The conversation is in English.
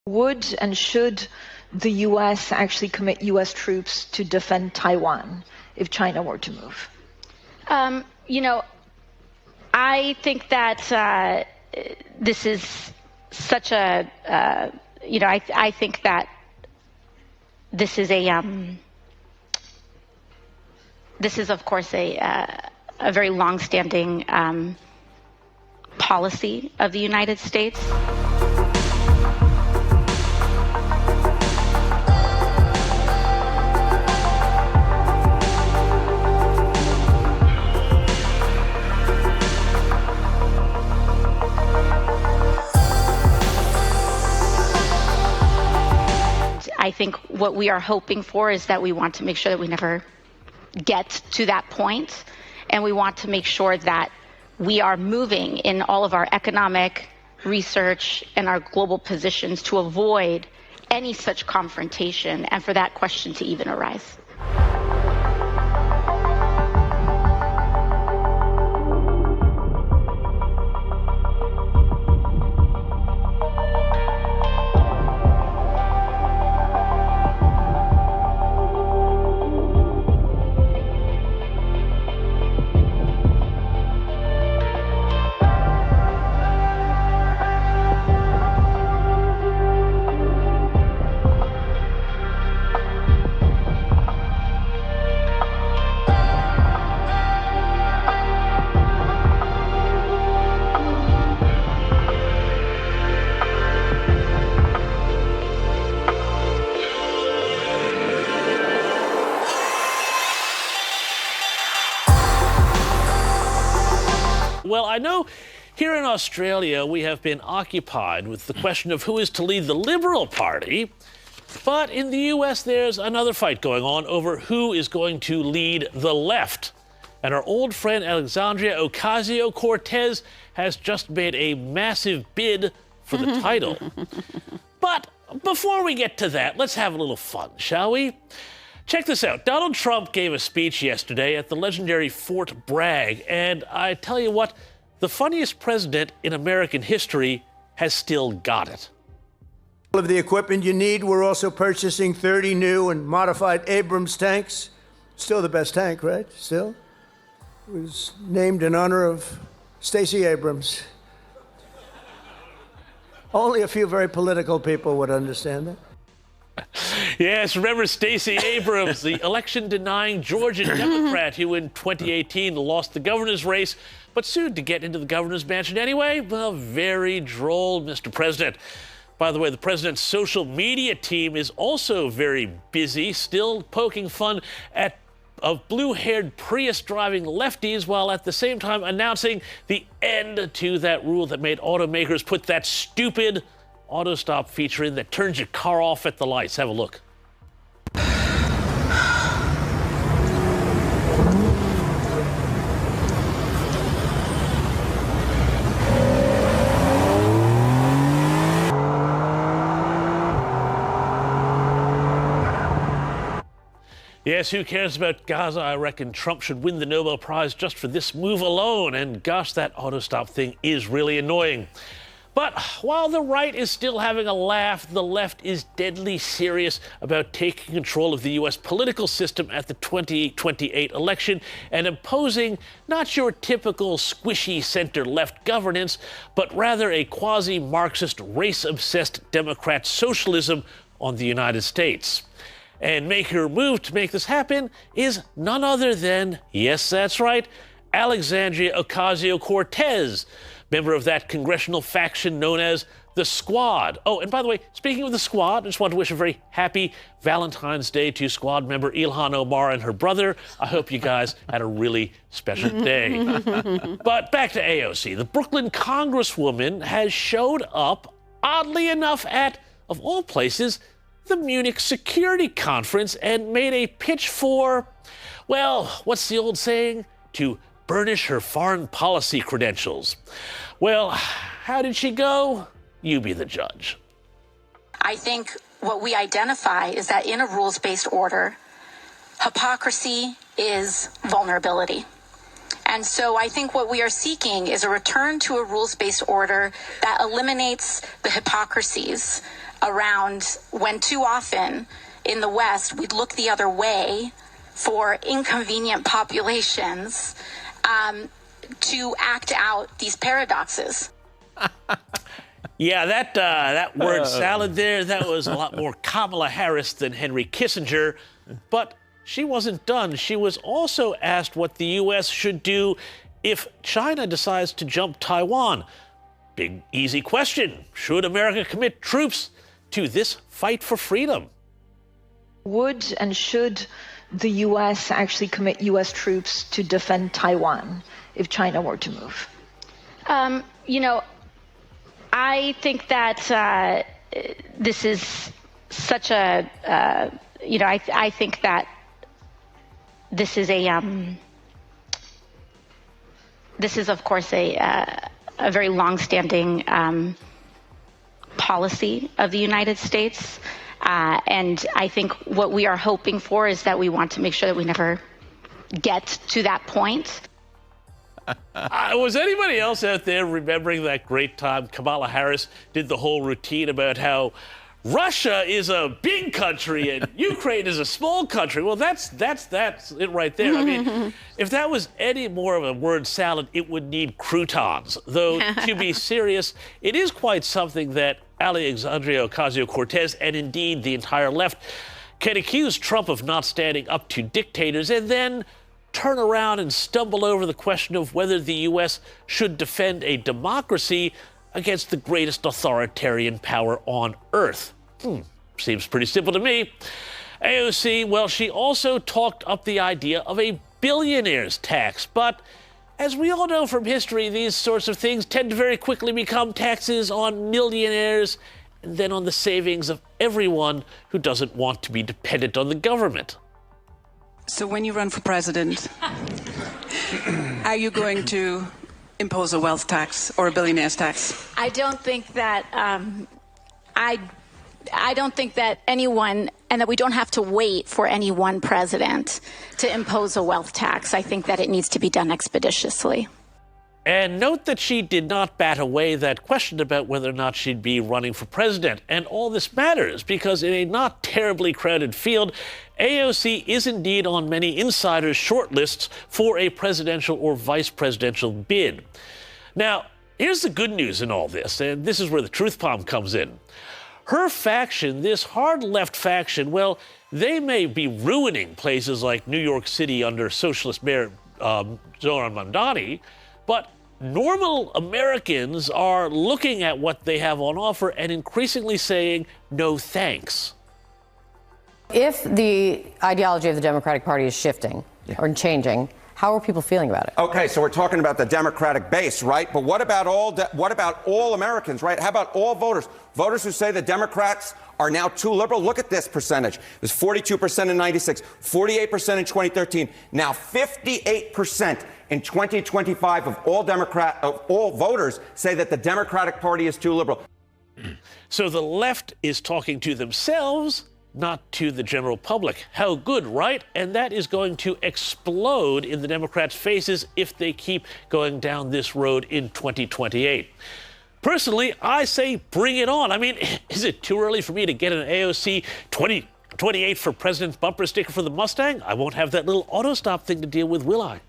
Would and should the U.S. actually commit U.S. troops to defend Taiwan if China were to move? I think that this is such a, I think that this is this is, of course, a very long-standing policy of the United States. I think what we are hoping for is that we want to make sure that we never get to that point, and we want to make sure that we are moving in all of our economic research and our global positions to avoid any such confrontation and for that question to even arise. Well, I know here in Australia we have been occupied with the question of who is to lead the Liberal Party, but in the US there's another fight going on over who is going to lead the left. And our old friend Alexandria Ocasio-Cortez has just made a massive bid for the title. But before we get to that, let's have a little fun, shall we? Check this out. Donald Trump gave a speech yesterday at the legendary Fort Bragg, and I tell you what, the funniest president in American history has still got it. All of the equipment you need, we're also purchasing 30 new and modified Abrams tanks. Still the best tank, right? Still? It was named in honor of Stacey Abrams. Only a few very political people would understand that. Yes, remember Stacey Abrams, the election-denying Georgia Democrat who in 2018 lost the governor's race, but sued to get into the governor's mansion anyway? Well, very droll, Mr. President. By the way, the president's social media team is also very busy, still poking fun at of blue-haired Prius-driving lefties, while at the same time announcing the end to that rule that made automakers put that stupid auto stop feature in that turns your car off at the lights. Have a look. Yes, who cares about Gaza? I reckon Trump should win the Nobel Prize just for this move alone. And gosh, that auto stop thing is really annoying. But while the right is still having a laugh, the left is deadly serious about taking control of the U.S. political system at the 2028 election and imposing not your typical squishy center-left governance, but rather a quasi-Marxist, race-obsessed Democrat socialism on the United States. And making her move to make this happen is none other than, yes, that's right, Alexandria Ocasio-Cortez, member of that congressional faction known as the Squad. Oh, and by the way, speaking of the Squad, I just want to wish a very happy Valentine's Day to Squad member Ilhan Omar and her brother. I hope you guys had a really special day. But back to AOC. The Brooklyn Congresswoman has showed up, oddly enough, at, of all places, the Munich Security Conference and made a pitch for, well, what's the old saying? To burnish her foreign policy credentials. Well, how did she go? You be the judge. I think what we identify is that in a rules-based order, hypocrisy is vulnerability. And so I think what we are seeking is a return to a rules-based order that eliminates the hypocrisies around when too often in the West we'd look the other way for inconvenient populations to act out these paradoxes. Yeah, that word salad there, that was a lot more Kamala Harris than Henry Kissinger. But she wasn't done. She was also asked what the U.S. should do if China decides to jump Taiwan. Big, easy question. Should America commit troops to this fight for freedom? Would and should the U.S. actually commit U.S. troops to defend Taiwan if China were to move? I think that this is such a, I think that this is this is, of course, a very longstanding policy of the United States. And I think what we are hoping for is that we want to make sure that we never get to that point. Was anybody else out there remembering that great time Kamala Harris did the whole routine about how Russia is a big country and Ukraine is a small country? Well, that's it right there. I mean, if that was any more of a word salad, it would need croutons. Though, to be serious, it is quite something that Alexandria Ocasio-Cortez and indeed the entire left can accuse Trump of not standing up to dictators and then turn around and stumble over the question of whether the U.S. should defend a democracy against the greatest authoritarian power on earth. Seems pretty simple to me. AOC, well, she also talked up the idea of a billionaire's tax. But as we all know from history, these sorts of things tend to very quickly become taxes on millionaires and then on the savings of everyone who doesn't want to be dependent on the government. So when you run for president, are you going to impose a wealth tax or a billionaire's tax? I don't think that I don't think that anyone, and that we don't have to wait for any one president to impose a wealth tax. I think that it needs to be done expeditiously. And note that she did not bat away that question about whether or not she'd be running for president. And all this matters because in a not terribly crowded field, AOC is indeed on many insiders' shortlists for a presidential or vice presidential bid. Now, here's the good news in all this, and this is where the truth bomb comes in. Her faction, this hard left faction, well, they may be ruining places like New York City under socialist mayor Zoran Mandani, but normal Americans are looking at what they have on offer and increasingly saying, no thanks. If the ideology of the Democratic Party is shifting or changing, how are people feeling about it? Okay, so we're talking about the Democratic base, right? But what about all Americans, right? How about all voters? Voters who say the Democrats are now too liberal. Look at this percentage. It was 42% in 96, 48% in 2013, now 58% in 2025 of all voters say that the Democratic Party is too liberal. So the left is talking to themselves, not to the general public. How good, right? And that is going to explode in the Democrats' faces if they keep going down this road in 2028. Personally, I say bring it on. I mean, is it too early for me to get an AOC 2028 for President's bumper sticker for the Mustang? I won't have that little auto stop thing to deal with, will I?